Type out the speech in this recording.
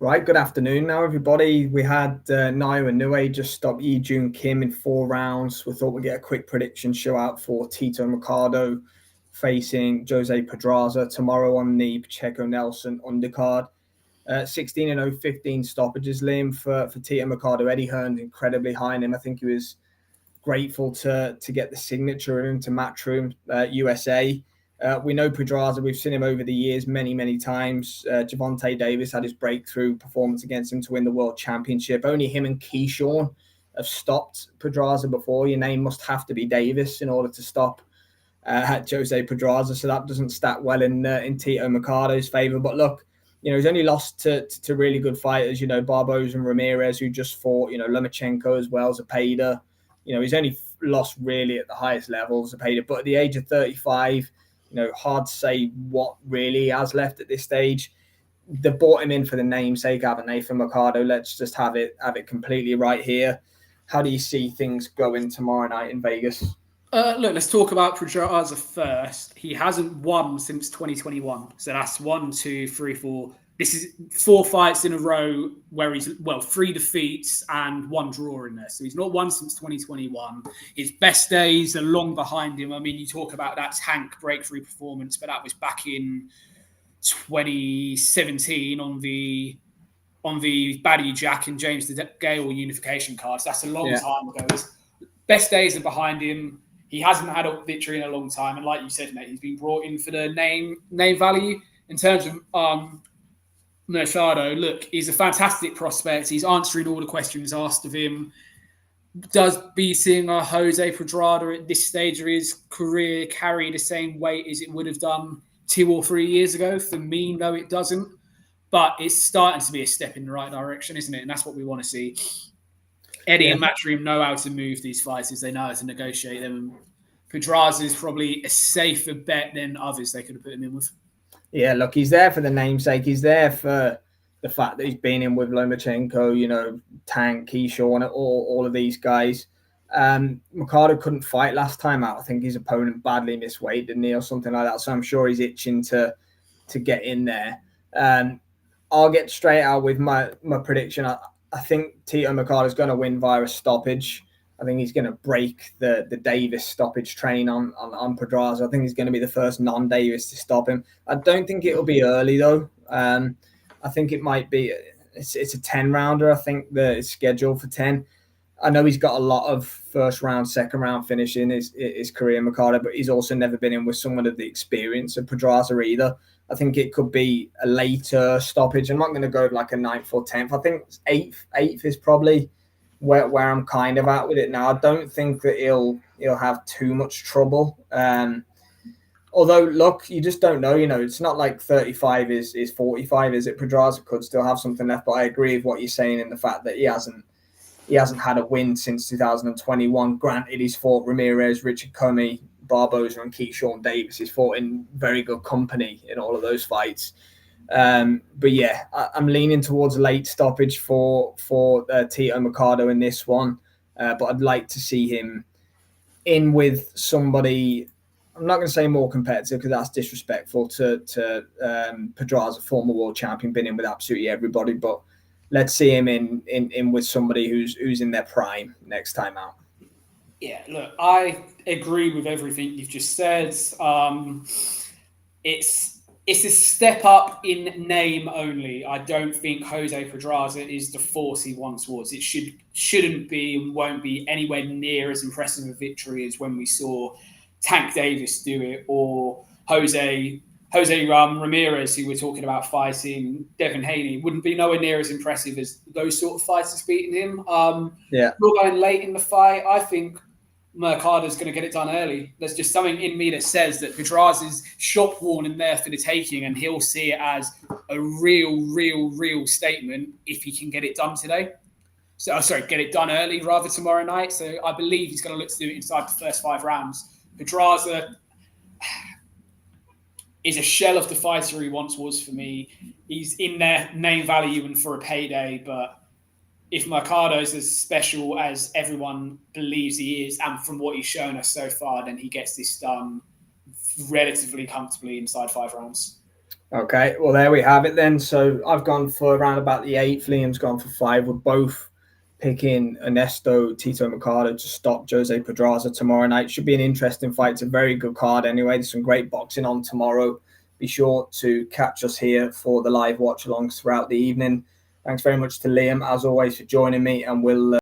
Right, good afternoon now, everybody. We had Nayo and Nue just stop Yi Jun Kim in 4 rounds. We thought we'd get a quick prediction show out for Tito Mercado facing Jose Pedraza tomorrow on the Pacheco Nelson undercard. 16 and 0, 15 stoppages, Liam, for Tito Mercado. Eddie Hearn's incredibly high in him. I think he was grateful to get the signature of him to Matchroom USA. We know Pedraza. We've seen him over the years many times. Javonte Davis had his breakthrough performance against him to win the World Championship. Only him and Keyshawn have stopped Pedraza before. Your name must have to be Davis in order to stop Jose Pedraza. So that doesn't stat well in Tito Mercado's favor. But look, he's only lost to really good fighters. Barboza and Ramirez, who just fought. Lomachenko as well, Zepeda. He's only lost really at the highest levels, Zepeda. But at the age of 35, hard to say what really he has left at this stage. They bought him in for the namesake, haven't they, for Mercado? Let's just have it completely right here. How do you see things going tomorrow night in Vegas? Look, let's talk about Pedraza first. He hasn't won since 2021. So that's 1, 2, 3, 4. This is 4 fights in a row where he's, 3 defeats and 1 draw in there. So he's not won since 2021. His best days are long behind him. I mean, you talk about that tank breakthrough performance, but that was back in 2017 on the Baddy Jack and James Gale unification cards. That's a long time ago. His best days are behind him. He hasn't had a victory in a long time. And like you said, mate, he's been brought in for the name value. In terms of Mercado, look, he's a fantastic prospect. He's answering all the questions asked of him. Does beating Jose Pedraza at this stage of his career carry the same weight as it would have done 2 or 3 years ago? For me, no, it doesn't. But it's starting to be a step in the right direction, isn't it? And that's what we want to see. Eddie and Matchroom know how to move these fighters. They know how to negotiate them. Pedraza is probably a safer bet than others they could have put him in with. Yeah, look, he's there for the namesake. He's there for the fact that he's been in with Lomachenko, Tank, Keyshawn, all of these guys. Mercado couldn't fight last time out. I think his opponent badly misweighed, didn't he, or something like that. So I'm sure he's itching to get in there. I'll get straight out with my prediction. I think Tito Mercado is going to win via a stoppage. I think he's going to break the Davis stoppage train on Pedraza. I think he's going to be the first non-Davis to stop him. I don't think it'll be early, though. I think it might be it's a 10-rounder. I think that it's scheduled for 10. I know he's got a lot of first round, second round finish in his career, Mercado, but he's also never been in with someone of the experience of Pedraza either. I think it could be a later stoppage. I'm not going to go like a 9th or 10th. I think 8th is probably where I'm kind of at with it now. I don't think that he'll have too much trouble. Although, look, you just don't know. It's not like 35 is 45, is it? Pedraza could still have something left, but I agree with what you're saying in the fact that he hasn't had a win since 2021. Granted, he's fought Ramirez, Richard Comey, Barboza, and Keyshawn Davis. He's fought in very good company in all of those fights. But yeah, I'm leaning towards a late stoppage for Tito Mercado in this one. But I'd like to see him in with somebody. I'm not going to say more competitive because that's disrespectful to Pedraza, former world champion, been in with absolutely everybody. But let's see him in with somebody who's in their prime next time out. Yeah, look, I agree with everything you've just said. It's a step up in name only. I don't think Jose Pedraza is the force he once was. It shouldn't be and won't be anywhere near as impressive a victory as when we saw Tank Davis do it, or Jose Ramirez, who we're talking about fighting Devin Haney. Wouldn't be nowhere near as impressive as those sort of fighters beating him. We're going late in the fight. I think Mercado's going to get it done early. There's just something in me that says that Pedraza's shop worn and there for the taking, and he'll see it as a real statement if he can get it done today. Get it done early rather tomorrow night. So I believe he's going to look to do it inside the first 5 rounds. Pedraza is a shell of the fighter he once was for me. He's in their name value and for a payday, but if Mercado's as special as everyone believes he is, and from what he's shown us so far, then he gets this done relatively comfortably inside 5 rounds. Okay, well, there we have it then. So I've gone for around about the 8th. Liam's gone for 5. We're both picking Ernesto Tito Mercado to stop Jose Pedraza tomorrow night. Should be an interesting fight. It's a very good card anyway. There's some great boxing on tomorrow. Be sure to catch us here for the live watch alongs throughout the evening. Thanks very much to Liam, as always, for joining me, and we'll